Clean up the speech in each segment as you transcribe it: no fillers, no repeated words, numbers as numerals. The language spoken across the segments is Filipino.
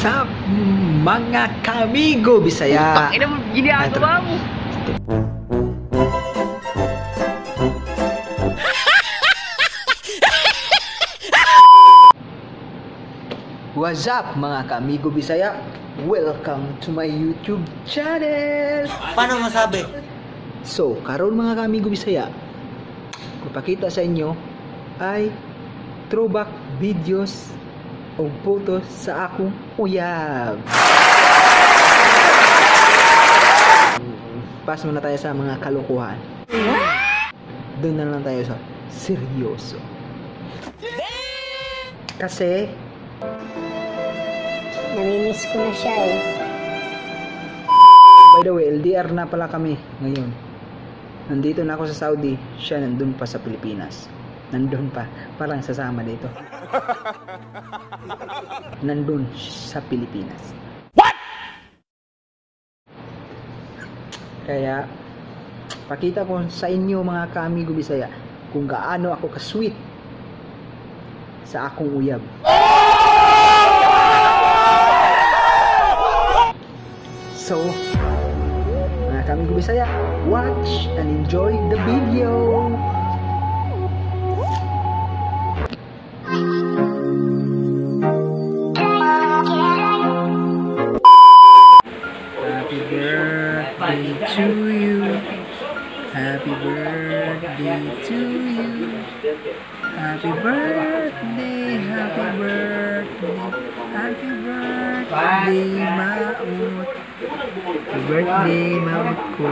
What's up mga kamigo Bisaya? Ina mo ginagawa mo. What's up mga kamigo Bisaya? Welcome to my YouTube channel. Paano masabi? So, karon mga kamigo Bisaya, kupakita sa inyo ay throwback videos o photos sa akong uyab. Pas muna tayo sa mga kalokohan. Doon na lang tayo sa seryoso. Kasi namimiss ko na siya eh. by the way, LDR na pala kami ngayon. Nandito na ako sa Saudi, siya nandun pa sa Pilipinas. Nandun pa, parang sasama dito. Nandun sa Pilipinas. What? Kaya pakita ko sa inyo mga kaamigo Bisaya kung gaano ako ka-sweet sa akong uyab. So, mga kaamigo Bisaya, watch and enjoy the video. Happy birthday to you. Happy birthday to you. Happy birthday, happy birthday, happy birthday, Maut. Happy birthday, Maut ko.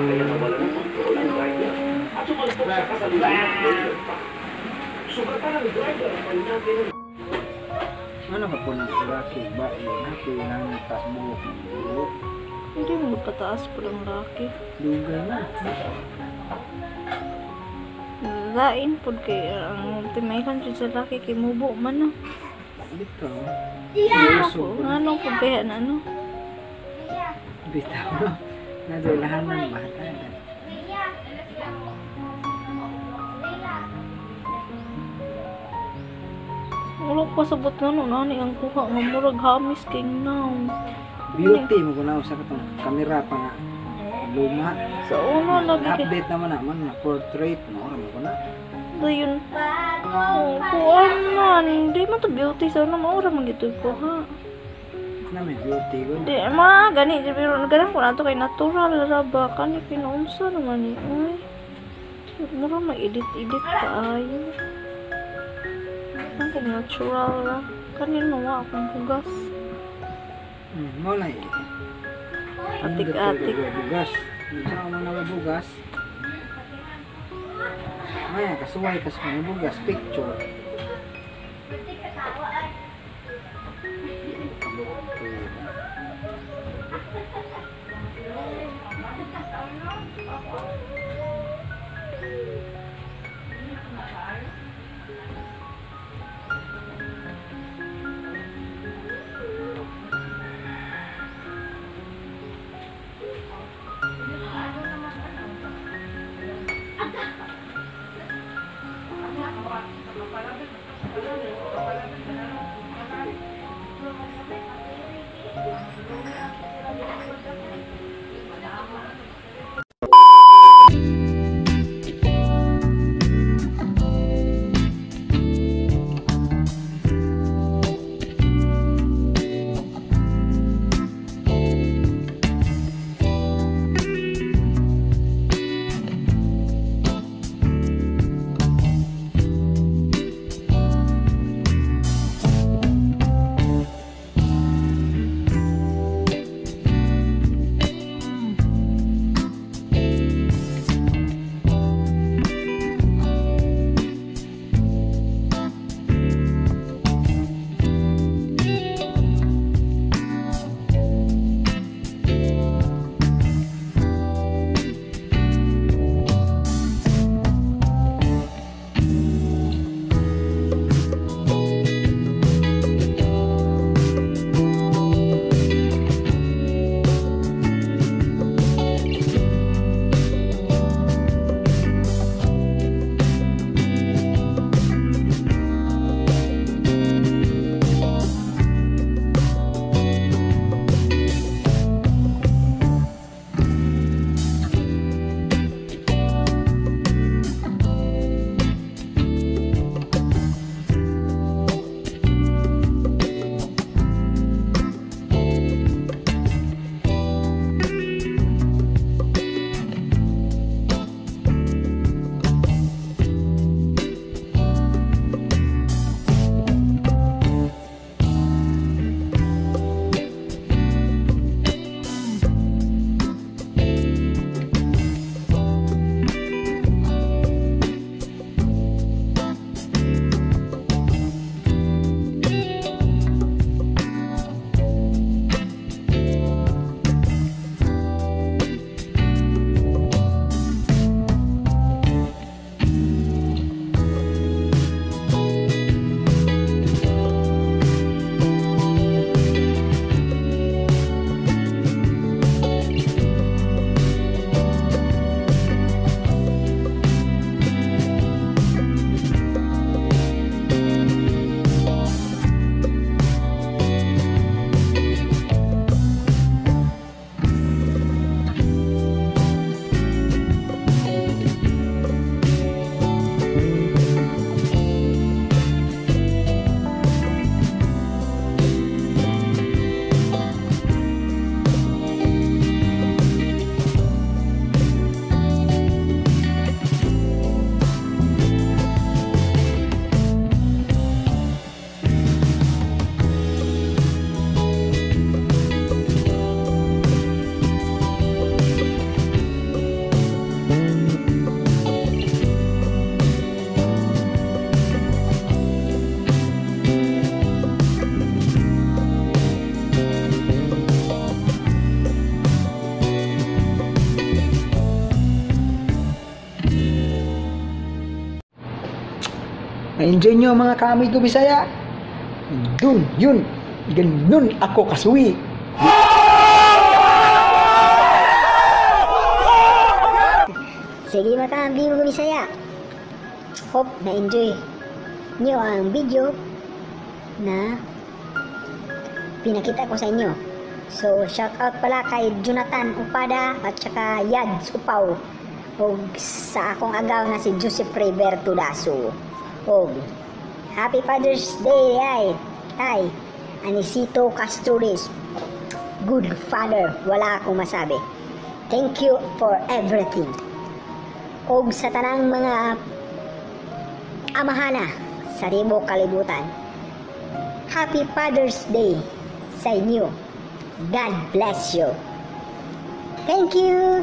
Ano ka po ng laki ba? Ako yung nanatas buhok ng buhok. Hindi mo pataas pa ng laki. Lugar na. Lain po kay ang timaykan siya sa laki kay mubo man na. Bitaw. Ako, ano po kaya na ano? Bitaw. Nadulahan ng bata. Wala ko sabot nga no, nani ang kuha nga murag hamis kay now. Beauty mo ko na sa katong kamera pa nga. Luma. Sa una lagi kay Update naman na portrait mo mo ko na. dayon. Oh, kuan man, di man to beauty sa una maura man gito ko ha. Na may beauty ko. Di ma gani pero ganang ko nato kay natural ra ba kani pinuunsa naman ni. Ay. Mura ma-edit kaayo. Ang kung natural ra. Kanin mo wa akong hugas. Mo na eh. Atik-atik. Bugas. Sa mo na bugas. Ay, kasuway kas mo bugas picture. Na-enjoy nyo mga kaamigo Bisaya? Dun, yun. Ganun ako kasuwi. Sige mga kaamigo Bisaya. Hope na-enjoy nyo ang video na pinakita ko sa inyo. So, shout out pala kay Jonathan Upada at saka Yads Upaw. O sa akong agaw na si Joseph Reberto Daso. O Happy Father's Day ay Anisito Castores. Good father, wala akong masabi. Thank you for everything. O sa tanang mga amahana sa ribo kalibutan, Happy Father's Day sa inyo. God bless you. Thank you.